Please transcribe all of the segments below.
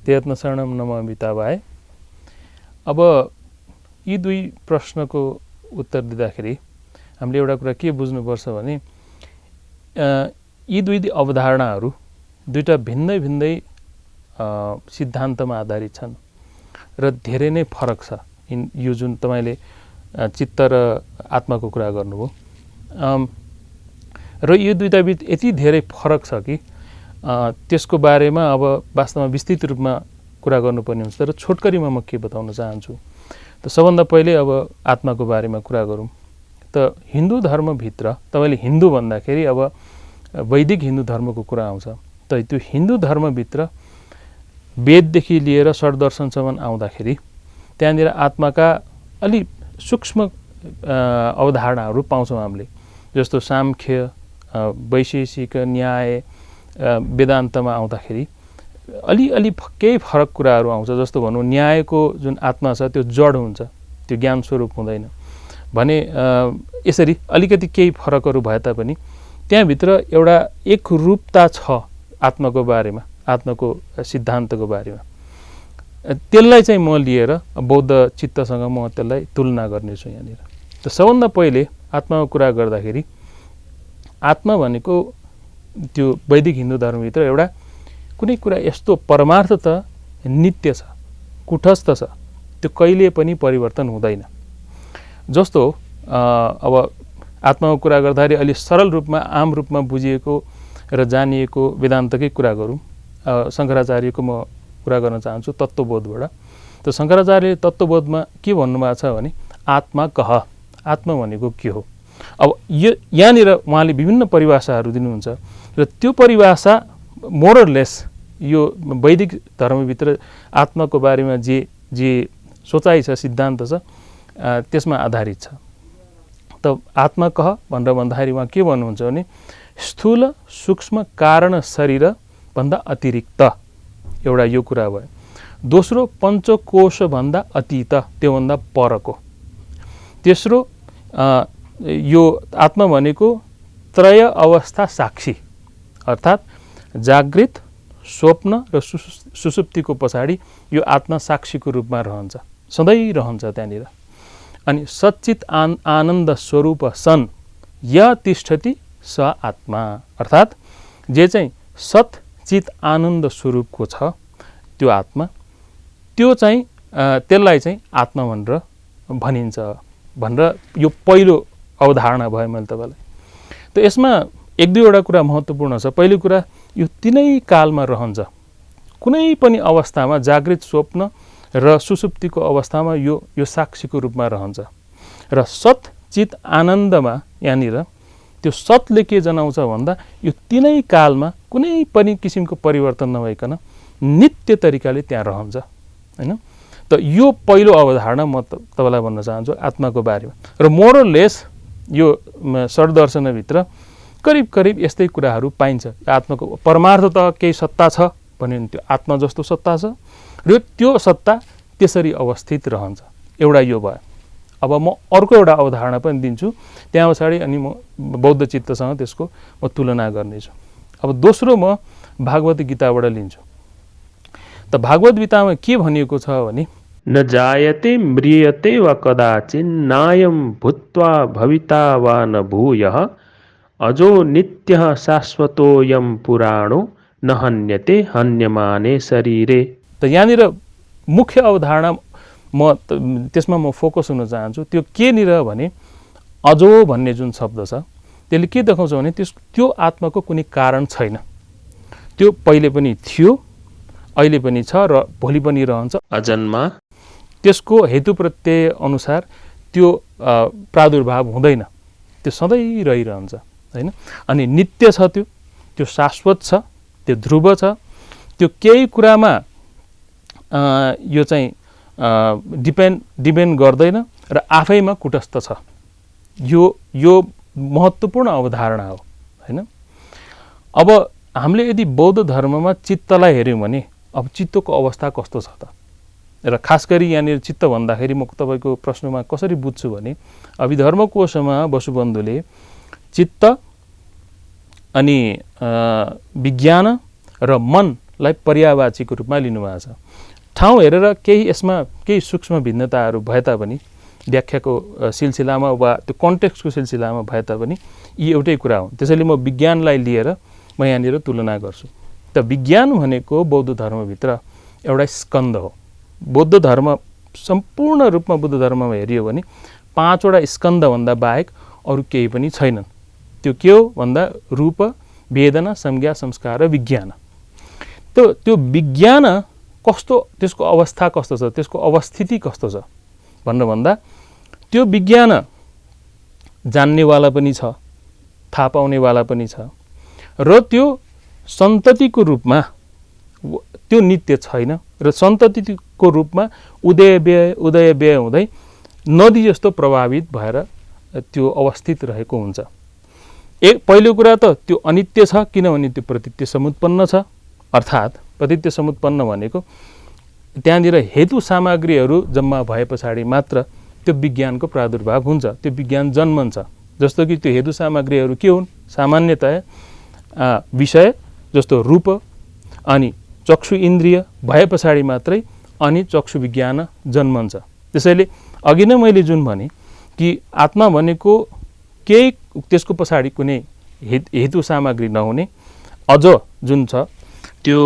त्यत्न शरणम नमामितावाय। अब यी दुई प्रश्नको उत्तर दिँदाखेरि हामीले एउटा कुरा के बुझ्नुपर्छ भने यी दुई अवधारणाहरू दुईटा भिन्दै भिन्दै सिद्धान्तमा आधारित छन् र धेरै नै फरक छ। यो जुन तपाईँले चित्त र आत्माको कुरा गर्नुभयो र यो दुईटा बिच यति धेरै फरक छ कि त्यसको बारेमा अब वास्तवमा विस्तृत रूपमा कुरा गर्नुपर्ने हुन्छ। तर छोटकरीमा म के बताउन चाहन्छु त सबभन्दा पहिले अब आत्माको बारेमा कुरा गरौँ। त हिन्दू धर्मभित्र तपाईँले हिन्दू भन्दाखेरि अब वैदिक हिन्दू धर्मको कुरा आउँछ। त त्यो हिन्दू धर्मभित्र वेददेखि लिएर षड्दर्शनसम्म आउँदाखेरि त्यहाँनिर आत्माका अलि सूक्ष्म अवधारणाहरू पाउँछौँ हामीले। जस्तो साङ्ख्य, वैशेषिक, न्याय, वेदान्तमा आउँदाखेरि अलि केही फरक कुराहरू आउँछ। जस्तो भनौँ न्यायको जुन आत्मा छ त्यो जड हुन्छ, त्यो ज्ञान स्वरूप हुँदैन भने यसरी अलिकति केही फरकहरू भए तापनि त्यहाँभित्र एउटा एक रूपता छ आत्माको बारेमा, आत्माको सिद्धान्तको बारेमा। त्यसलाई चाहिँ म लिएर बौद्ध चित्तसँग म त्यसलाई तुलना गर्नेछु यहाँनिर। त सबभन्दा पहिले आत्माको कुरा गर्दाखेरि आत्मा भनेको त्यो वैदिक हिन्दू धर्मभित्र एउटा कुनै कुरा यस्तो परमार्थ त नित्य छ, कुटस्थ छ, त्यो कहिले पनि परिवर्तन हुँदैन। जस्तो अब आत्माको कुरा गर्दाखेरि अलि सरल रूपमा आम रूपमा बुझिएको र जानिएको वेदान्तकै कुरा गरौँ। शङ्कराचार्यको म कुरा गर्न चाहन्छु तत्त्वबोधबाट। त शङ्कराचार्यले तत्त्वबोधमा के भन्नुभएको छ भने आत्मा कह, आत्मा भनेको के हो। अब यहाँनिर उहाँले विभिन्न परिभाषाहरू दिनुहुन्छ र त्यो परिभाषा मोरलेस यो वैदिक धर्मभित्र आत्माको बारेमा जे सोचाइ छ, सिद्धान्त छ, त्यसमा आधारित छ। त आत्मा कह भनेर भन्दाखेरि उहाँ के भन्नुहुन्छ भने स्थूल सूक्ष्म कारण शरीर भन्दा अतिरिक्त एउटा यो कुरा भयो। दोस्रो पञ्चकोश भन्दा अतीत, त्योभन्दा परको। तेस्रो यो आत्मा भनेको त्रय अवस्था साक्षी, अर्थात् जागृत, स्वप्न र सुसुप्तिको पछाडि यो आत्मा साक्षीको रूपमा रहन्छ, सधैँ रहन्छ त्यहाँनिर। अनि सच्चित आनन्द स्वरूप सन् य तिष्ठति स आत्मा, अर्थात् जे चाहिँ सत चित आनन्द स्वरूपको छ त्यो आत्मा, त्यो चाहिँ त्यसलाई चाहिँ आत्मा भनेर भनिन्छ भनेर यो पहिलो अवधारणा भयो मैले तपाईँलाई। त यसमा एक दुईवटा कुरा महत्त्वपूर्ण छ। पहिलो कुरा यो तिनै कालमा रहन्छ, कुनै पनि अवस्थामा जागृत, स्वप्न र सुसुप्तिको अवस्थामा यो साक्षीको रूपमा रहन्छ। र सत चित आनन्दमा यहाँनिर त्यो सतले के जनाउँछ भन्दा यो तिनै कालमा कुनै पनि किसिमको परिवर्तन नभइकन नित्य तरिकाले त्यहाँ रहन्छ, हैन। त यो पहिलो अवधारणा म तपाईँलाई भन्न चाहन्छु आत्माको बारेमा। र मोरलेस यो षड्दर्शनभित्र करिब करिब यस्तै कुराहरू पाइन्छ। आत्माको परमार्थ त केही सत्ता छ भने त्यो आत्मा जस्तो सत्ता छ र त्यो सत्ता त्यसरी अवस्थित रहन्छ। एउटा यो भयो। अब म अर्को एउटा अवधारणा पनि दिन्छु, त्यहाँ पछाडि अनि म बौद्ध चित्तसँग त्यसको म तुलना गर्नेछु। अब दोस्रो म भागवत गीताबाट लिन्छु। त भागवत गीतामा के भनिएको छ भने न जायते म्रियते वा कदाचिन् नायं भूत्वा भविता वा न भूयः अजो नित्यः शाश्वतोऽयं पुराणो न हन्यते हन्यमाने शरीरे। त यहाँनिर मुख्य अवधारणा त्यसमा म फोकस हुन चाहन्छु। त्यो केनिर भने अजो भन्ने जुन शब्द छ त्यसले के देखाउँछ भने त्यो आत्माको कुनै कारण छैन। त्यो पहिले पनि थियो, अहिले पनि छ र भोलि पनि रहन्छ, अजन्मा। त्यसको हेतु प्रत्यय अनुसार त्यो प्रादुर्भाव हुँदैन, त्यो सधैँ रहिरहन्छ, हैन। अनि नित्य छ, त्यो शाश्वत छ, त्यो ध्रुव छ, त्यो केही कुरामा यो चाहिँ डिपेन्ड गर्दैन र आफैमा कुटस्थ छ। यो महत्त्वपूर्ण अवधारणा हो, हैन। अब हामीले यदि बौद्ध धर्ममा चित्तलाई हेऱ्यौँ भने अब चित्तको अवस्था कस्तो छ त, र खास गरी यहाँनिर चित्त भन्दाखेरि म तपाईँको प्रश्नमा कसरी बुझ्छु भने अभिधर्मकोशमा वसुबन्धुले चित्त अनि विज्ञान र मन लाई पर्यायवाचीको रूपमा लिनुभएको छ। ठाउँ हेरेर यसमा केही सूक्ष्म भिन्नताहरू भए तापनि व्याख्याको सिलसिलामा वा त्यो कन्टेक्स्टको सिलसिलामा भए तापनि यी एउटै कुरा हुन्। त्यसैले म विज्ञानलाई लिएर म यहाँनिर तुलना गर्छु। त विज्ञान भनेको बौद्ध धर्मभित्र एउटा स्कन्द हो। बौद्ध धर्म सम्पूर्ण रूपमा बुद्ध धर्ममा हेरियो भने 5वटा स्कन्धभन्दा बाहेक अरू केही पनि छैनन्। त्यो के हो भन्दा रूप, वेदना, संज्ञा, संस्कार र विज्ञान। त्यो विज्ञान कस्तो, त्यसको अवस्था कस्तो छ, त्यसको अवस्थिति कस्तो छ भन्दा त्यो विज्ञान जान्नेवाला पनि छ, थाहा पाउनेवाला पनि छ र त्यो सन्ततिको रूपमा त्यो नित्य छैन र सन्ततिको रूपमा उदय व्यय हुँदै नदी जस्तो प्रभावित भएर त्यो अवस्थित रहेको हुन्छ। पहिलो कुरा त त्यो अनित्य छ, किनभने त्यो प्रतीत्य समुत्पन्न छ। अर्थात् प्रतीत्य समुत्पन्न भनेको त्यहाँनिर हेतु सामग्रीहरू जम्मा भए पछाडि मात्र त्यो विज्ञानको प्रादुर्भाव हुन्छ, त्यो विज्ञान जन्मन्छ। जस्तो कि त्यो हेतु सामग्रीहरू के हुन्? सामान्यतया विषय जस्तो रूप अनि चक्षु इन्द्रिय भए पछाडि मात्रै अनि चक्षु विज्ञान जन्मन्छ। त्यसैले अघि नै मैले जुन भने कि आत्मा भनेको केही त्यसको पछाडि कुनै हेतु सामग्री नहुने अझ जुन छ त्यो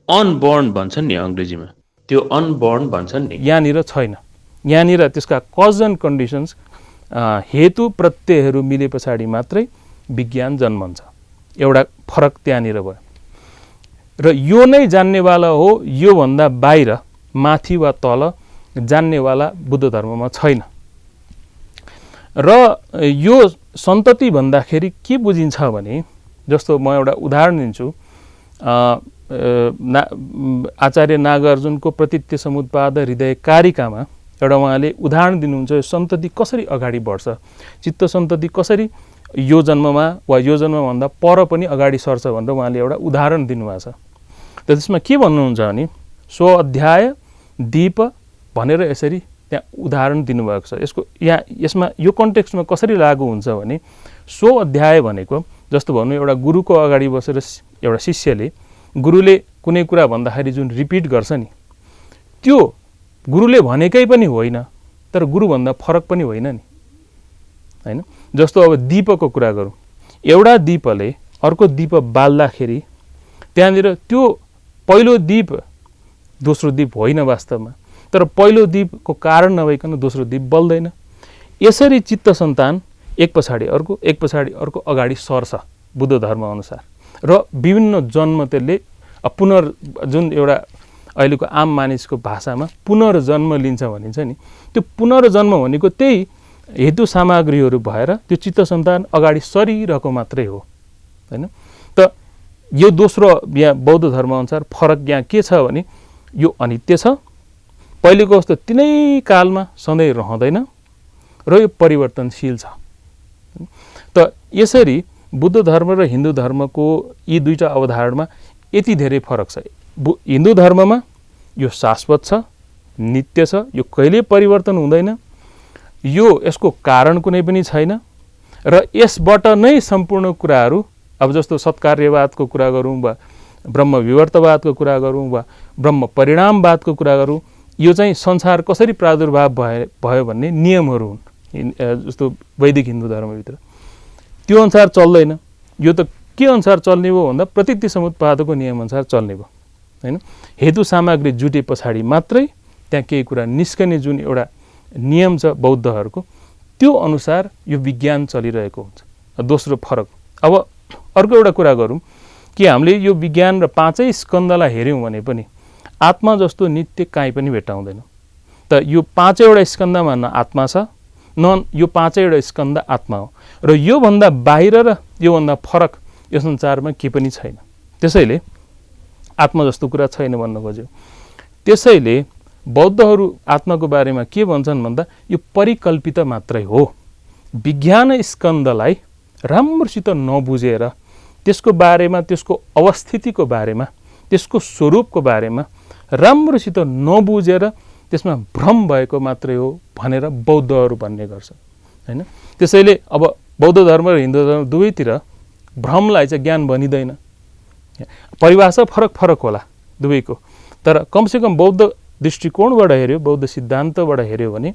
अनबोर्न भन्छन् नि अङ्ग्रेजीमा, त्यो अनबोर्न भन्छन् नि, यहाँनिर छैन। यहाँनिर त्यसका कज एन्ड कन्डिसन्स हेतु प्रत्ययहरू मिले पछाडि मात्रै विज्ञान जन्मन्छ। एउटा फरक त्यहाँनिर भयो। र यो नै जान्नेवाला हो, योभन्दा बाहिर माथि वा तल जान्नेवाला बुद्ध धर्ममा छैन। र यो सन्तति भन्दाखेरि के बुझिन्छ भने, जस्तो म एउटा उदाहरण दिन्छु। आचार्य नागार्जुनको प्रतीत्य समुत्पाद हृदय कारिकामा एउटा उहाँले उदाहरण दिनुहुन्छ, यो सन्तति कसरी अगाडि बढ्छ, चित्त सन्तति कसरी यो जन्ममा वा यो जन्मभन्दा पर पनि अगाडि सर्छ भनेर उहाँले एउटा उदाहरण दिनुभएको छ। त त्यसमा के भन्नुहुन्छ भने स्व अध्याय दीप भनेर यसरी त्यहाँ उदाहरण दिनुभएको छ। यसमा यो कन्टेक्स्टमा कसरी लागू हुन्छ भने स्व अध्याय भनेको जस्तो भन्नु एउटा गुरुको अगाडि बसेर एउटा शिष्यले गुरुले कुनै कुरा भन्दाखेरि जुन रिपिट गर्छ नि, त्यो गुरुले भनेकै पनि होइन तर गुरुभन्दा फरक पनि होइन नि, हैन? जस्तो अब दीपको कुरा गरौँ, एउटा दीपले अर्को दीप बाल्दाखेरि त्यहाँनिर त्यो पहिलो दीप दोस्रो दीप होइन वास्तवमा, तर पहिलो दीपको कारण नभइकन दोस्रो दीप बल्दैन। यसरी चित्त सन्तान एक पछाडि अर्को अगाडि सर्छ बुद्ध धर्म अनुसार र विभिन्न जन्म त्यसले जुन एउटा अहिलेको आम मानिसको भाषामा पुनर्जन्म लिन्छ भनिन्छ नि, त्यो पुनर्जन्म भनेको त्यही हेतु सामग्रीहरू भएर त्यो चित्त सन्तान अगाडि सरिरहेको मात्रै हो, हैन? त यो दोस्रो यहाँ बौद्ध धर्मअनुसार फरक यहाँ के छ भने यो अनित्य छ, पहिलेको जस्तो तिनै कालमा सधैँ रहँदैन र यो परिवर्तनशील छ। त यसरी बुद्ध धर्म र हिन्दू धर्मको यी दुईटा अवधारणा यति धेरै फरक छ। हिन्दू धर्ममा यो शाश्वत छ, नित्य छ, यो कहिले परिवर्तन हुँदैन, यसको कारण कुनै पनि छैन र यसबाट नै सम्पूर्ण कुराहरू, अब जस्तो सत्कार्यवादको कुरा गरौँ वा ब्रह्म विवर्तवादको कुरा गरौँ वा ब्रह्म परिणामवादको कुरा गरौँ, यो चाहिँ संसार कसरी प्रादुर्भाव भयो भन्ने नियमहरू हुन् जस्तो वैदिक हिन्दू धर्मभित्र। त्यो अनुसार चल्दैन। यो त के अनुसार चल्ने भयो भन्दा प्रतीत्य समुत्पादको नियमअनुसार चल्ने भयो, हैन? हेतु सामग्री जुटे पछाडि मात्रै त्यहाँ केही कुरा निस्कने जुन एउटा नियम छ बौद्धहरूको, त्यो अनुसार यो विज्ञान चलिरहेको हुन्छ। दोस्रो फरक। अब अर्को एउटा कुरा गरौँ कि हामीले यो विज्ञान र पाँचै स्कन्धलाई हेऱ्यौँ भने पनि आत्मा जस्तो नित्य काहीँ पनि भेट्टाउँदैन। त यो पाँचैवटा स्कन्धमा न आत्मा छ न यो पाँचैवटा स्कन्ध आत्मा हो र योभन्दा बाहिर र योभन्दा फरक यो संसारमा के पनि छैन। त्यसैले आत्मा जस्तो कुरा छैन भन्न खोज्यो। त्यसैले बौद्धहरू आत्माको बारेमा के भन्छन् भन्दा यो परिकल्पित मात्रै हो। विज्ञान स्कन्धलाई राम्रोसित नबुझेर त्यसको बारेमा, त्यसको अवस्थितिको बारेमा, त्यसको स्वरूपको बारेमा राम्रोसित नबुझेर त्यसमा भ्रम भएको मात्रै हो भनेर बौद्धहरू भन्ने गर्छन्, हैन? त्यसैले अब बौद्ध धर्म र हिन्दू धर्म दुवैतिर भ्रमलाई चाहिँ ज्ञान भनिँदैन, परिभाषा फरक होला दुवैको, तर कमसेकम बौद्ध दृष्टिकोणबाट हेऱ्यो, बौद्ध सिद्धान्तबाट हेऱ्यो भने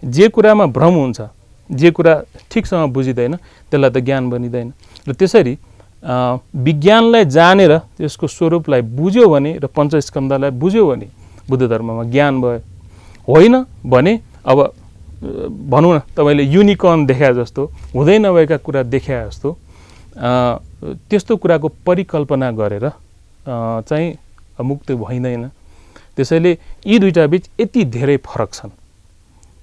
जे कुरामा भ्रम हुन्छ, जे कुरा ठिकसँग बुझिँदैन त्यसलाई त ज्ञान बनिँदैन। र त्यसरी विज्ञानलाई जानेर त्यसको स्वरूपलाई बुझ्यो भने र पञ्चस्कन्धलाई बुझ्यो भने बुद्ध धर्ममा ज्ञान भयो। होइन भने अब भनौँ न तपाईँले युनिकर्न देखा जस्तो, हुँदै नभएका कुरा देखा जस्तो त्यस्तो कुराको परिकल्पना गरेर चाहिँ मुक्त भइँदैन। त्यसैले यी दुईटा बीच यति धेरै फरक छन्।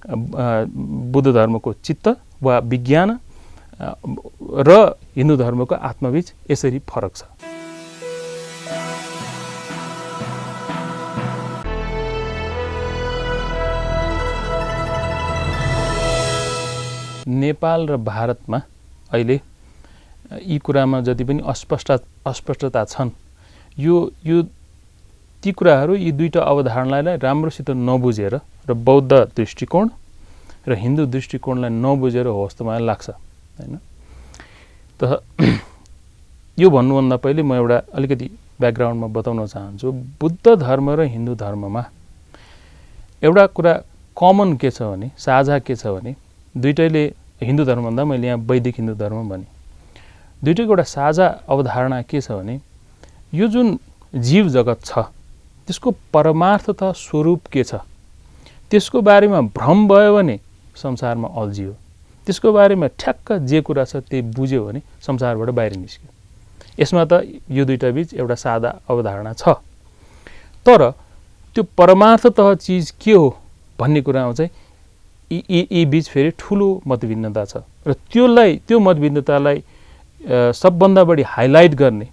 बुद्ध धर्मको चित्त वा विज्ञान र हिन्दू धर्मको आत्माबीच यसरी फरक छ। नेपाल र भारतमा अहिले यी कुरामा जति पनि अस्पष्टता छन्, यो ती कुराहरू यी दुईटा अवधारणालाई राम्रोसित नबुझेर र बौद्ध दृष्टिकोण र हिन्दू दृष्टिकोणलाई नबुझेर हो जस्तो मलाई लाग्छ हैन। त यो भन्नुभन्दा पहिले म एउटा अलिकति ब्याकग्राउन्डमा बताउन चाहन्छु। बुद्ध धर्म र हिन्दू धर्ममा एउटा कुरा कमन के छ भने, साझा के छ भने, दुईटैले हिन्दू धर्मभन्दा मैले यहाँ वैदिक हिन्दू धर्म भने दुईटैको एउटा साझा अवधारणा के छ भने, यो जुन जीव जगत छ त्यसको परमार्थता स्वरूप के छ त्यसको बारेमा भ्रम भयो भने संसारमा अल्झियो। त्यसको बारेमा ठ्याक्क जे कुरा छ त्यही बुझ्यो भने संसारबाट बाहिर निस्क्यो। यसमा त यो दुईटा बीच एउटा सादा अवधारणा छ, तर त्यो परमार्थतः चिज के हो भन्ने कुरामा चाहिँ यी बीच फेरि ठुलो मतभिन्नता छ। र त्यो मतभिन्नतालाई सबभन्दा बढी हाइलाइट गर्ने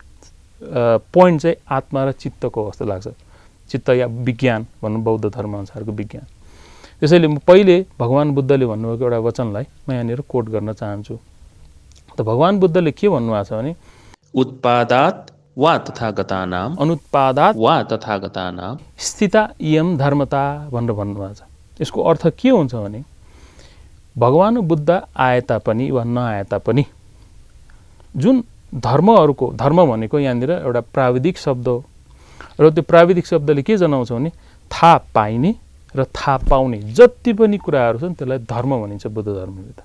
पोइन्ट चाहिँ आत्मा र चित्तको जस्तो लाग्छ। चित्त या विज्ञान भनौँ, बौद्ध धर्मअनुसारको विज्ञान। त्यसैले म पहिले भगवान् बुद्धले भन्नुभएको एउटा वचनलाई म यहाँनिर कोट गर्न चाहन्छु। त भगवान् बुद्धले के भन्नुभएको छ भने, उत्पादात् वा तथागतानाम् अनुत्पादात् वा तथागतानाम् स्थिता इयं धर्मता भनेर भन्नुभएको छ। यसको अर्थ के हुन्छ भने, भगवान् बुद्ध आए तापनि वा नआए तापनि जुन धर्महरूको, धर्म भनेको यहाँनिर एउटा प्राविधिक शब्द हो र त्यो प्राविधिक शब्दले के जनाउँछ भने थाहा पाइने र थाहा पाउने जति पनि कुराहरू छन् त्यसलाई धर्म भनिन्छ बुद्ध धर्मले। त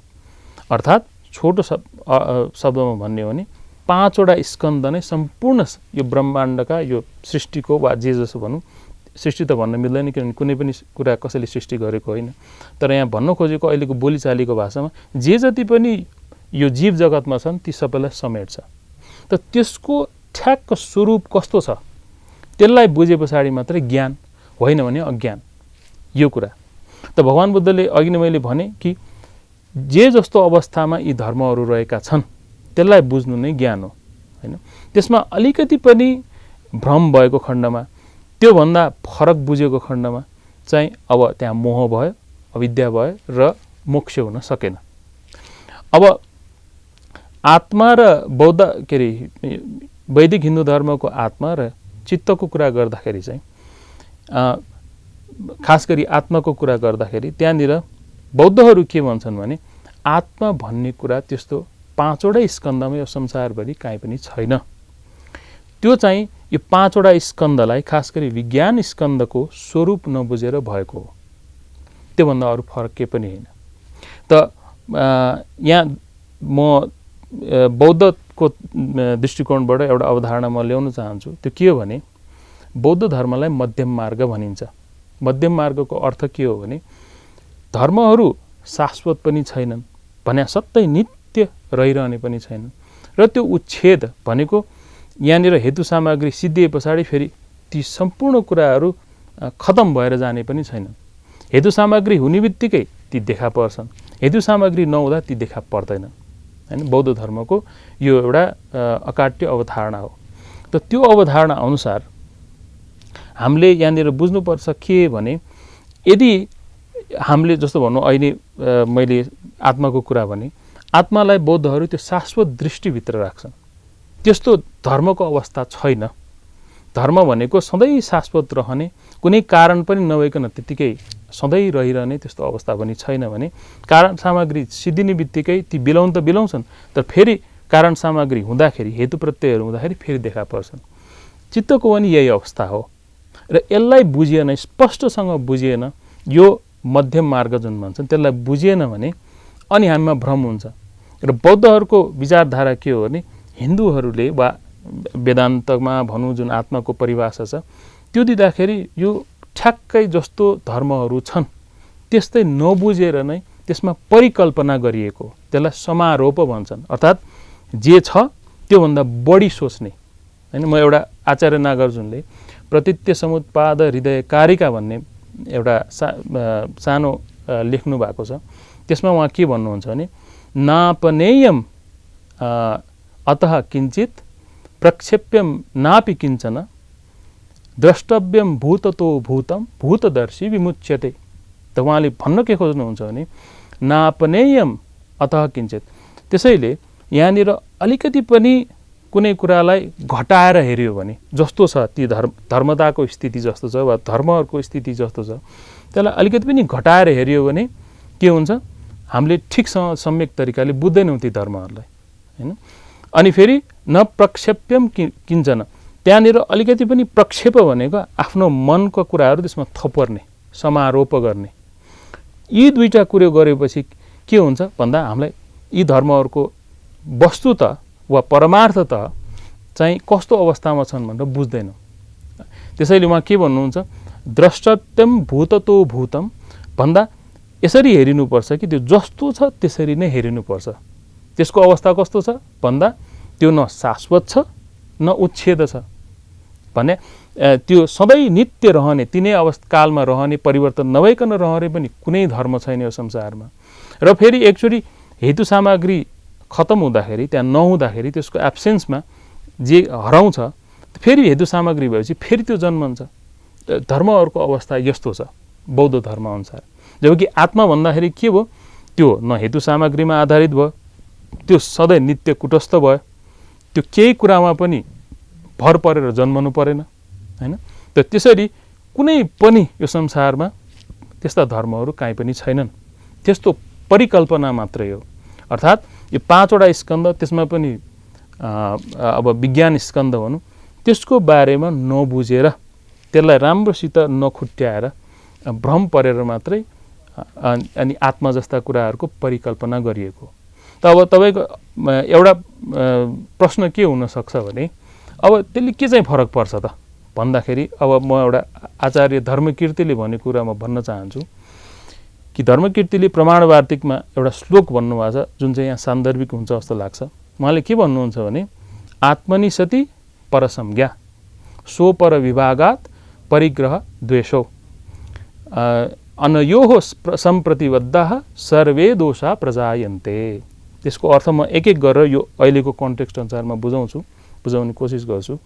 अर्थात् छोटो शब्दमा भन्ने हो भने 5 वटा स्कन्द नै सम्पूर्ण यो ब्रह्माण्डका, यो सृष्टिको वा जे जसो भनौँ, सृष्टि त भन्न मिल्दैन किनभने कुनै पनि कुरा कसैले सृष्टि गरेको होइन, तर यहाँ भन्न खोजेको अहिलेको बोलीचालीको भाषामा जे जति पनि यो जीव जगतमा छन् ती सबैलाई समेट्छ। त त्यसको ठ्याक्क स्वरूप कस्तो छ त्यसलाई बुझे पछाडि मात्रै ज्ञान, होइन भने अज्ञान, यो कुरा। त भगवान् बुद्धले अघि नै मैले भने कि जे जस्तो अवस्थामा यी धर्महरू रहेका छन् त्यसलाई बुझ्नु नै ज्ञान हो हैन। त्यसमा अलिकति पनि भ्रम भएको खण्डमा, त्योभन्दा फरक बुझेको खण्डमा चाहिँ अब त्यहाँ मोह भयो, अविद्या भयो र मोक्ष हुन सकेन। अब आत्मा र बौद्ध के अरे वैदिक हिन्दू धर्मको आत्मा र चित्तको कुरा गर्दाखेरि चाहिँ खास गरी आत्माको कुरा गर्दाखेरि त्यहाँनिर बौद्धहरू के भन्छन् भने, आत्मा भन्ने कुरा त्यस्तो 5 वटा स्कन्धमा यो संसारभरि काहीँ पनि छैन। त्यो चाहिँ यो 5 वटा स्कन्धलाई खास गरी विज्ञान स्कन्धको स्वरूप नबुझेर भएको हो, त्योभन्दा अरू फरक केही पनि होइन। त यहाँ म बौद्धको दृष्टिकोणबाट एउटा अवधारणा म ल्याउन चाहन्छु। त्यो के हो भने, बौद्ध धर्मलाई मध्यम मार्ग भनिन्छ। मध्यम मार्गको अर्थ के हो भने, धर्महरू शाश्वत पनि छैनन् भने सत्तै नित्य रहिरहने पनि छैनन्, र त्यो उच्छेद भनेको यहाँनिर हेतु सामग्री सिद्धिए पछाडि फेरि ती सम्पूर्ण कुराहरू खतम भएर जाने पनि छैनन्। हेतु सामग्री हुने बित्तिकै ती देखा पर्छन्, हेतु सामग्री नहुँदा ती देखा पर्दैनन् हैन। बौद्ध धर्मको यो एउटा अकाट्य अवधारणा हो। त त्यो अवधारणा अनुसार हामीले यहाँनिर बुझ्नुपर्छ के भने, यदि हामीले जस्तो भनौँ अहिले मैले आत्माको कुरा भने, आत्मालाई बौद्धहरू त्यो शाश्वत दृष्टिभित्र राख्छन्। त्यस्तो धर्मको अवस्था छैन। धर्म भनेको सधैँ शाश्वत रहने, कुनै कारण पनि नभइकन त्यतिकै सधैँ रहिरहने त्यस्तो अवस्था पनि छैन भने कारण सामग्री सिद्धिने बित्तिकै ती बिलाउन त बिलाउँछन्, तर फेरि कारण सामग्री हुँदाखेरि, हेतु प्रत्ययहरू हुँदाखेरि फेरि देखा पर्छन्। चित्तको पनि यही अवस्था हो र यसलाई बुझिएन, स्पष्टसँग बुझिएन, यो मध्यम मार्ग जुन भन्छन् त्यसलाई बुझिएन भने अनि हामीमा भ्रम हुन्छ। र बौद्धहरूको विचारधारा के हो भने हिन्दूहरूले वा वेदान्तमा भनौँ जुन आत्माको परिभाषा छ त्यो दिँदाखेरि यो ठ्याक्कै जस्तो धर्महरू छन् त्यस्तै नबुझेर नै त्यसमा परिकल्पना गरिएको, त्यसलाई समारोप भन्छन्। अर्थात् जे छ त्योभन्दा बढी सोच्ने हैन। म एउटा आचार्य नागार्जुनले प्रतीत्य समुत्पाद हृदयकारिका भन्ने एउटा सानो लेख्नु भएको छ। त्यसमा उहाँ के भन्नुहुन्छ भने नापनेयम अतः किञ्चित प्रक्षेप्यम नापि किञ्चन द्रष्टव्यम भूततो भूतम भूतदर्शी विमुच्यते। त उहाँले भन्न के खोज्नुहुन्छ भने नापनेयम अतः किञ्चित, त्यसैले यहाँनिर अलिकति पनि कुनै कुरालाई घटाएर हेऱ्यो भने जस्तो छ ती धर्मताको स्थिति जस्तो छ वा धर्महरूको स्थिति जस्तो छ त्यसलाई अलिकति पनि घटाएर हेऱ्यो भने के हुन्छ, हामीले ठिकसँग सम्यक तरिकाले बुझ्दैनौँ ती धर्महरूलाई हैन। अनि फेरि न प्रक्षेप्यम किञ्चन, त्यहाँनिर अलिकति पनि प्रक्षेप भनेको आफ्नो मनको कुराहरू त्यसमा थपर्ने, समारोप गर्ने। यी दुईटा कुरो गरेपछि के हुन्छ भन्दा हामीलाई यी धर्महरूको वस्तुत वा परमार्थत चाहिँ कस्तो अवस्थामा छन् भनेर बुझ्दैनौँ। त्यसैले उहाँ के भन्नुहुन्छ, द्रष्टव्यम भूततो भूतम भन्दा यसरी हेरिनुपर्छ कि त्यो जस्तो छ त्यसरी नै हेरिनुपर्छ। त्यसको अवस्था कस्तो छ भन्दा त्यो न शाश्वत छ न उच्छेद छ भने त्यो सधैँ नित्य रहने, तिनै कालमा रहने, परिवर्तन नभइकन रहने पनि कुनै धर्म छैन यो संसारमा। र फेरि एकचोटि हेतु सामग्री खतम हुँदाखेरि, त्यहाँ नहुँदाखेरि, त्यसको एब्सेन्समा जे हराउँछ फेरि हेतु सामग्री भएपछि फेरि त्यो जन्मन्छ। धर्महरूको अवस्था यस्तो छ बौद्ध धर्मअनुसार। जबकि आत्मा भन्दाखेरि के भयो, त्यो न हेतु सामग्रीमा आधारित भयो, त्यो सधैँ नित्य कुटस्थ भयो, त्यो केही कुरामा पनि भर परेर जन्मनु परेन हैन। त त्यसरी कुनै पनि यो संसारमा त्यस्ता धर्महरू काहीँ पनि छैनन्, त्यस्तो परिकल्पना मात्रै हो। अर्थात् यो 5वटा स्कन्द, त्यसमा पनि अब विज्ञान स्कन्द भनौँ, त्यसको बारेमा नबुझेर त्यसलाई राम्रोसित नखुट्याएर भ्रम परेर मात्रै अनि आत्मा जस्ता कुराहरूको परिकल्पना गरिएको। त अब तपाईँको एउटा प्रश्न के हुनसक्छ भने अब त्यसले के चाहिँ फरक पर्छ त भन्दाखेरि, अब म एउटा आचार्य धर्मकीर्तिले भनेको कुरा म भन्न चाहन्छु कि धर्मकीर्तिले प्रमाण वार्तिकमा एउटा श्लोक भन्नुभएको छ जुन चाहिँ यहाँ सान्दर्भिक हुन्छ जस्तो लाग्छ। उहाँले के भन्नुहुन्छ भने आत्मनि सति परसंज्ञा सो पर विभागात परिग्रह द्वेषो अनयोः सम्प्रतिबद्धः सर्वे दोषा प्रजायन्ते। त्यसको अर्थ म एक एक गरेर यो अहिलेको कन्टेक्स्ट अनुसारमा बुझाउने कोसिस गर्छु।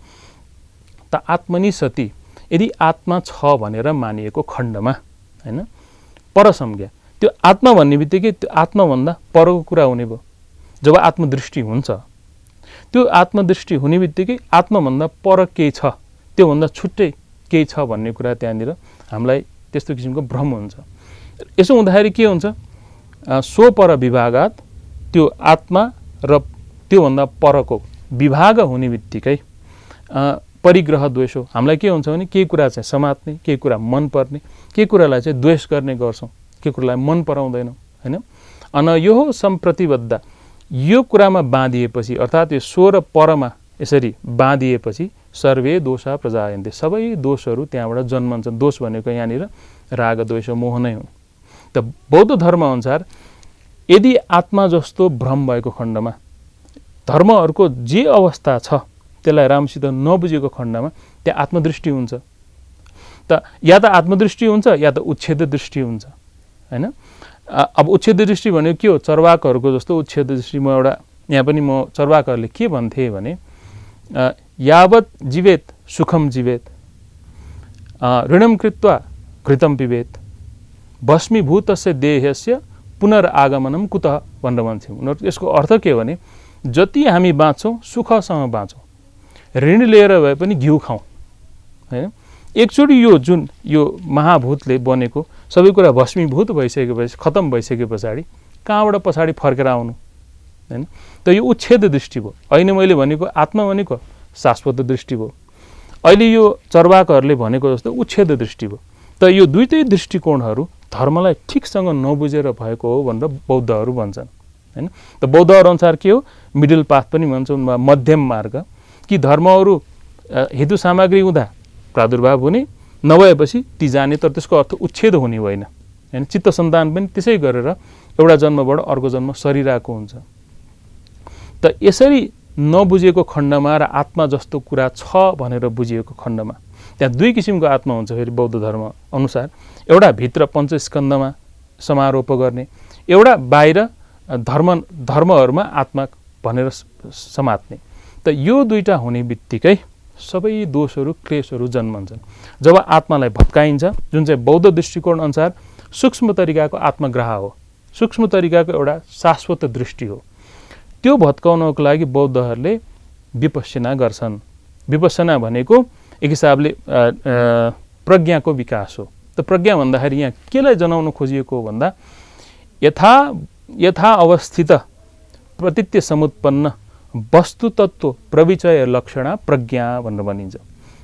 त आत्मनि सति, यदि आत्मा छ भनेर मानिएको खण्डमा हैन, परसंज्ञा, त्यो आत्मा भन्ने बित्तिकै त्यो आत्माभन्दा परको कुरा हुने भयो। जब आत्मदृष्टि हुन्छ, त्यो आत्मदृष्टि हुने बित्तिकै आत्माभन्दा पर केही छ, त्योभन्दा छुट्टै केही छ भन्ने कुरा त्यहाँनिर हामीलाई त्यस्तो किसिमको भ्रम हुन्छ। यसो हुँदाखेरि के हुन्छ, सो पर विभागात, त्यो आत्मा र त्योभन्दा परको विभाग हुने बित्तिकै परिग्रह द्वेषो, हामीलाई के हुन्छ भने केही कुरा चाहिँ समात्ने, केही कुरा मन पर्ने, केही कुरालाई चाहिँ द्वेष गर्ने गर्छौँ, केही कुरालाई मन पराउँदैनौँ हैन। अनयोः सम्प्रतिबद्ध, यो कुरामा बाँधिएपछि अर्थात् यो सो र परमा यसरी बाँधिएपछि सर्वे दोषा प्रजायन्ते, सबै दोषहरू त्यहाँबाट जन्मन्छन्। दोष भनेको यहाँनिर राग द्वेष मोह नै हो। त बौद्ध धर्मअनुसार यदि आत्मा जस्तो भ्रम भएको खण्डमा, धर्महरूको जे अवस्था छ त्यसलाई राम्रोसित नबुझेको खण्डमा त्यहाँ आत्मदृष्टि हुन्छ। त या त आत्मदृष्टि हुन्छ या त उच्छेद दृष्टि हुन्छ हैन। अब उच्छेद दृष्टि भनेको के हो, चर्वाकहरूको जस्तो उच्छेद दृष्टि। म एउटा यहाँ पनि म चर्वाकहरूले के भन्थे भने यावत् जीवेत सुखम जीवेत ऋणम कृत्वा घृतम पिबेत भस्मीभूतस्य देहस्य पुनरागमनम कुतः भनेर भन्छौँ। उनीहरू यसको अर्थ के हो भने जति हामी बाँच्छौँ सुखसँग बाँच्छौँ, ऋण लिएर भए पनि घिउ खाउँ हैन। एकचोटि यो जुन यो महाभूतले बनेको सबै कुरा भस्मीभूत भइसकेपछि, खतम भइसके पछाडि कहाँबाट पछाडि फर्केर आउनु हैन। त यो उच्छेद दृष्टि भयो। अहिले मैले भनेको आत्मा भनेको शाश्वत दृष्टि भयो। अहिले यो चर्वाकहरूले भनेको जस्तो उच्छेद दृष्टि भयो। त यो दुईटै दृष्टिकोणहरू धर्मलाई ठिकसँग नबुझेर भएको हो भनेर बौद्धहरू भन्छन् हैन। त बौद्धहरू अनुसार के हो, मिडल पाथ पनि भन्छन्, मध्यम मार्ग, कि धर्महरू हेतु सामग्री हुँदा प्रादुर्भाव हुने, नभएपछि ती जाने, तर त्यसको अर्थ उच्छेद हुने होइन हैन। चित्त सन्तान पनि त्यसै गरेर एउटा जन्मबाट अर्को जन्म सरिरहेको हुन्छ। त यसरी नबुझेको खण्डमा र आत्मा जस्तो कुरा छ भनेर बुझिएको खण्डमा त्यहाँ दुई किसिमको आत्मा हुन्छ फेरि बौद्ध धर्म अनुसार। एउटा भित्र पञ्चस्कन्धमा समारोप गर्ने, एउटा बाहिर धर्महरूमा आत्मा भनेर समात्ने। त यो दुईटा हुने बित्तिकै सबै दोषहरू क्लेशहरू जन्मन्छन्। जब आत्मालाई भत्काइन्छ, जुन चाहिँ बौद्ध दृष्टिकोण अनुसार सूक्ष्म तरिकाको आत्मग्राह हो, सूक्ष्म तरिकाको एउटा शाश्वत दृष्टि हो, त्यो भत्काउनको लागि बौद्धहरूले विपश्यना गर्छन्। विपश्यना भनेको एक हिसाबले प्रज्ञाको विकास हो। त प्रज्ञा भन्दाखेरि यहाँ केलाई जनाउन खोजिएको हो भन्दा यथा अवस्थित प्रतीत्य समुत्पन्न वस्तुतत्व प्रविचय लक्षणा प्रज्ञा भनेर भनिन्छ।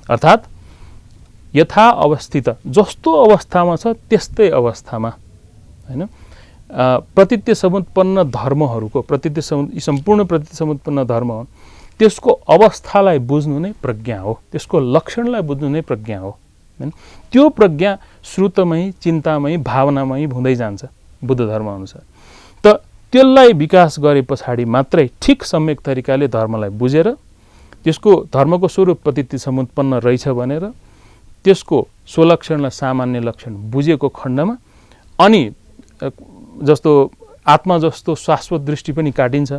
अर्थात् यथा अवस्थित, जस्तो अवस्थामा छ त्यस्तै अवस्थामा हैन, प्रतीत्य समुत्पन्न धर्महरूको सम्पूर्ण प्रतीत्य समुत्पन्न धर्म हो, त्यसको अवस्थालाई बुझ्नु नै प्रज्ञा हो, त्यसको लक्षणलाई बुझ्नु नै प्रज्ञा हो हैन। त्यो प्रज्ञा श्रुतमै, चिन्तामै, भावनामै हुँदै जान्छ बुद्ध धर्म अनुसार। त त्यसलाई विकास गरे पछाडि मात्रै ठिक सम्यक तरिकाले धर्मलाई बुझेर त्यसको धर्मको स्वरूप प्रतीत्य समुत्पन्न रहेछ भनेर त्यसको स्वलक्षणलाई सामान्य लक्षण बुझेको खण्डमा अनि जस्तो आत्मा जस्तो शाश्वत दृष्टि पनि काटिन्छ।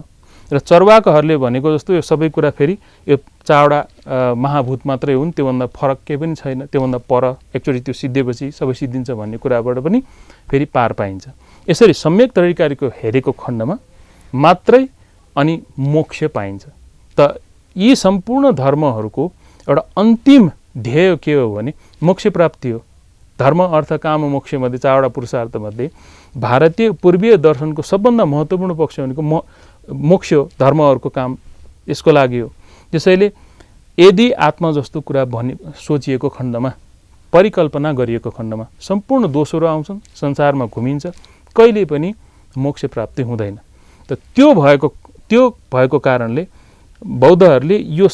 र चर्वाकहरूले भनेको जस्तो यो सबै कुरा फेरि यो चारवटा महाभूत मात्रै हुन्, त्योभन्दा फरक केही पनि छैन, त्योभन्दा पर एकचोटि त्यो सिद्धेपछि सबै सिद्धिन्छ भन्ने कुराबाट पनि फेरि पार पाइन्छ। यसरी सम्यक तरिकाको हेरेको खण्डमा मात्रै अनि मोक्ष पाइन्छ। त यी सम्पूर्ण धर्महरूको एउटा अन्तिम ध्येय के हो भने मोक्ष प्राप्ति हो। धर्म अर्थ काम मोक्ष मध्ये चारवटा पुरुषार्थ मध्ये भारतीय पूर्वीय दर्शनको सबभन्दा महत्त्वपूर्ण पक्ष भनेको मोक्ष हो, धर्महरूको काम यसको लागि हो। त्यसैले यदि आत्मा जस्तो कुरा सोचिएको खण्डमा, परिकल्पना गरिएको खण्डमा सम्पूर्ण दोषहरू आउँछन्, संसारमा घुमिन्छ, कहिले पनि मोक्ष प्राप्ति हुँदैन। त त्यो भएको कारणले बौद्धहरूले यो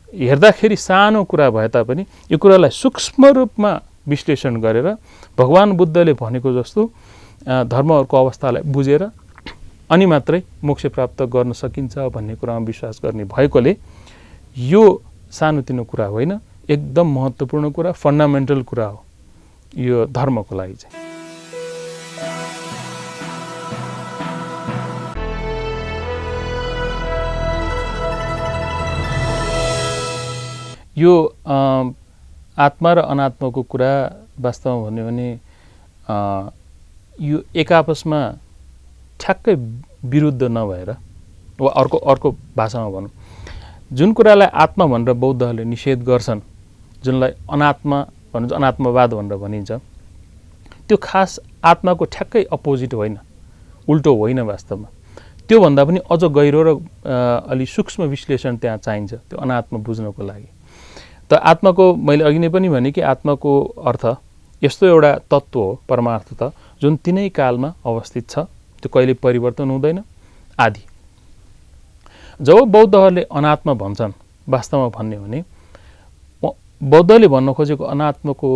हेर्दाखेरि सानो कुरा भए तापनि यो कुरालाई सूक्ष्म रूपमा विश्लेषण गरेर भगवान बुद्धले भनेको जस्तो धर्महरूको अवस्थालाई बुझेर अनि मात्रै मोक्ष प्राप्त गर्न सकिन्छ भन्ने कुरामा विश्वास गर्ने भएकोले यो सानोतिनो कुरा होइन, एकदम महत्त्वपूर्ण कुरा, फन्डामेन्टल कुरा हो यो धर्मको लागि चाहिँ। यो आत्मा र अनात्माको कुरा वास्तवमा भन्यो भने यो एक आपसमा ठ्याक्कै विरुद्ध नभएर, वा अर्को भाषामा भनौँ, जुन कुरालाई आत्मा भनेर बौद्धहरूले निषेध गर्छन्, जुनलाई अनात्मा भन्छ, अनात्मवाद भनेर भनिन्छ, त्यो खास आत्माको ठ्याक्कै अपोजिट होइन, उल्टो होइन। वास्तवमा त्योभन्दा पनि अझ गहिरो र अलि सूक्ष्म विश्लेषण त्यहाँ चाहिन्छ त्यो अनात्मा बुझ्नको लागि। त आत्माको मैले अघि नै पनि भने कि आत्माको अर्थ यस्तो एउटा तत्त्व हो, परमार्थ त, जुन तिनै कालमा अवस्थित छ, त्यो कहिले परिवर्तन हुँदैन आदि। जब बौद्धहरूले अनात्मा भन्छन्, वास्तवमा भन्यो भने बौद्धले भन्न खोजेको अनात्माको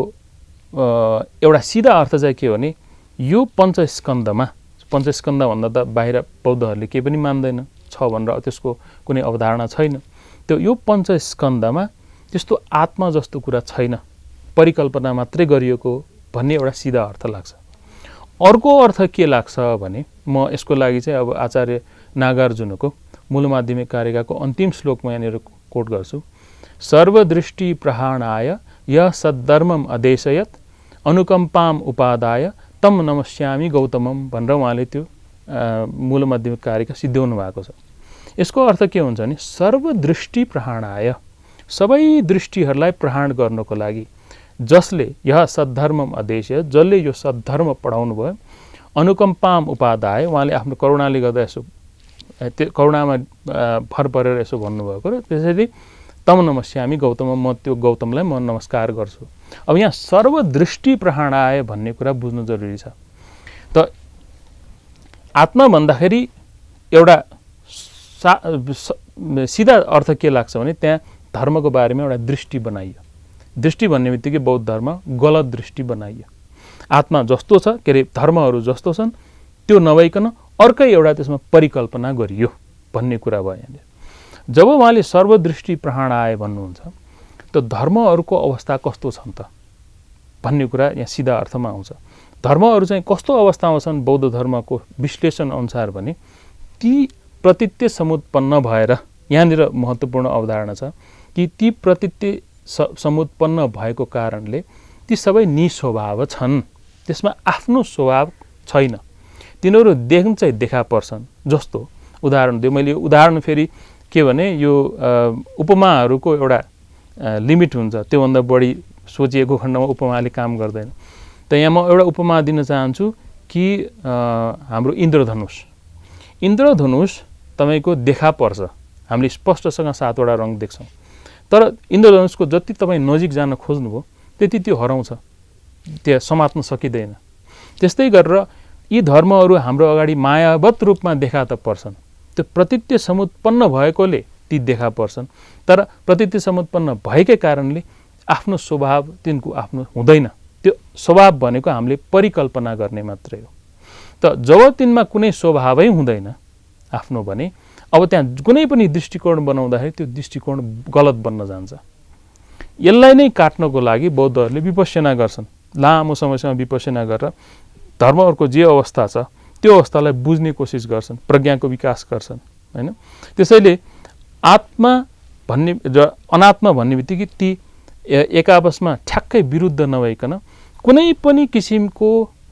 एउटा सिधा अर्थ चाहिँ के हो भने यो पञ्चस्कन्धमा, पञ्चस्कन्ध भन्दा त बाहिर बौद्धहरूले केही पनि मान्दैन, छ भनेर त्यसको कुनै अवधारणा छैन। त्यो यो पञ्चस्कन्धमा त्यस्तो आत्मा जस्तो कुरा छैन, परिकल्पना मात्रै गरिएको भन्ने एउटा सिधा अर्थ लाग्छ। अर्को अर्थ के लाग्छ भने म यसको लागि चाहिँ अब आचार्य नागार्जुनको मूल माध्यमिक कारिकाको अन्तिम श्लोकमा यहाँनिर कोट गर्छु। सर्वदृष्टि प्रहाणाय य सद्धर्मम अदेशयत अनुकम्पाम उपादाय तम नमस्यामि गौतमम भनेर उहाँले त्यो मूल माध्यमिक कारिका सिद्ध्याउनु भएको छ। यसको अर्थ के हुन्छ भने सर्वदृष्टि प्रहाणाय, सबै दृष्टिहरूलाई प्रहाण गर्नको लागि, जसले यह सद्धर्मम अदेशयत, जसले यो सद्धर्म पढाउनु भयो, अनुकम्पाम उपादाय, उहाँले आफ्नो करुणाले गर्दा यसो त्यो करुणामा भर परेर यसो भन्नुभएको र त्यसैले तम नमस्यामि गौतम, म त्यो गौतमलाई म नमस्कार गर्छु। अब यहाँ सर्वदृष्टि प्रहरणाय भन्ने कुरा बुझ्नु जरुरी छ। त आत्मा भन्दाखेरि एउटा सिधा अर्थ के लाग्छ भने त्यहाँ धर्मको बारेमा एउटा दृष्टि बनाइयो। दृष्टि भन्ने बित्तिकै बौद्ध धर्म गलत दृष्टि बनाइयो। आत्मा जस्तो छ, के अरे धर्महरू जस्तो छन् त्यो नभइकन अर्कै एउटा त्यसमा परिकल्पना गरियो भन्ने कुरा भयो यहाँनिर। जब उहाँले सर्वदृष्टि प्रहरणाय भन्नुहुन्छ त धर्महरूको अवस्था कस्तो छन् त भन्ने कुरा यहाँ सिधा अर्थमा आउँछ। धर्महरू चाहिँ कस्तो अवस्थामा छन् बौद्ध धर्मको विश्लेषण अनुसार भने ती प्रतित्य समुत्पन्न भएर, यहाँनिर महत्त्वपूर्ण अवधारणा छ कि ती प्रतित्य समुत्पन्न भएको कारणले ती सबै निस्वभाव छन्, त्यसमा आफ्नो स्वभाव छैन, तिनीहरू देख्न चाहिँ देखा पर्छन्। जस्तो उदाहरण दियो मैले, उदाहरण फेरि के भने यो उपमाहरूको एउटा लिमिट हुन्छ, त्योभन्दा बढी सोचिएको खण्डमा उपमाले काम गर्दैन। त यहाँ म एउटा उपमा दिन चाहन्छु कि हाम्रो इन्द्रधनुष तपाईको देखा पर्छ, हामीले स्पष्टसँग 7 वटा रङ देख्छौँ, तर इन्द्रधनुषको जति तपाईँ नजिक जान खोज्नुभयो त्यति त्यो हराउँछ, त्यो समात्न सकिँदैन। त्यस्तै गरेर यी धर्महरू हाम्रो अगाडि मायावत रूपमा देखा त पर्छन्, त्यो प्रतित्य समुत्पन्न भएकोले ती देखा पर्छन्, तर प्रतित्य समुत्पन्न भएकै कारणले आफ्नो स्वभाव तिनको आफ्नो हुँदैन। त्यो स्वभाव भनेको हामीले परिकल्पना गर्ने मात्रै हो। त जब तिनमा कुनै स्वभावै हुँदैन आफ्नो भने अब त्यहाँ कुनै पनि दृष्टिकोण बनाउँदाखेरि त्यो दृष्टिकोण गलत बन्न जान्छ। यसलाई नै काट्नको लागि बौद्धहरूले विपश्यना गर्छन्, लामो समयसम्म विपश्यना गरेर धर्महरूको जे अवस्था छ त्यो अवस्थालाई बुझ्ने कोसिस गर्छन्, प्रज्ञाको विकास गर्छन् हैन। त्यसैले आत्मा भन्ने र अनात्मा भन्ने बित्तिकै ती एक आपसमा ठ्याक्कै विरुद्ध नभइकन कुनै पनि किसिमको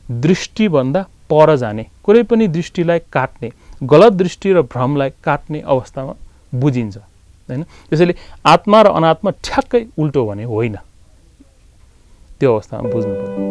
दृष्टिभन्दा पर जाने, कुनै पनि दृष्टिलाई काट्ने, गलत दृष्टि र भ्रमलाई काट्ने अवस्थामा बुझिन्छ हैन। त्यसैले आत्मा र अनात्मा ठ्याक्कै उल्टो भने होइन, त्यो अवस्थामा बुझ्नु पर्यो।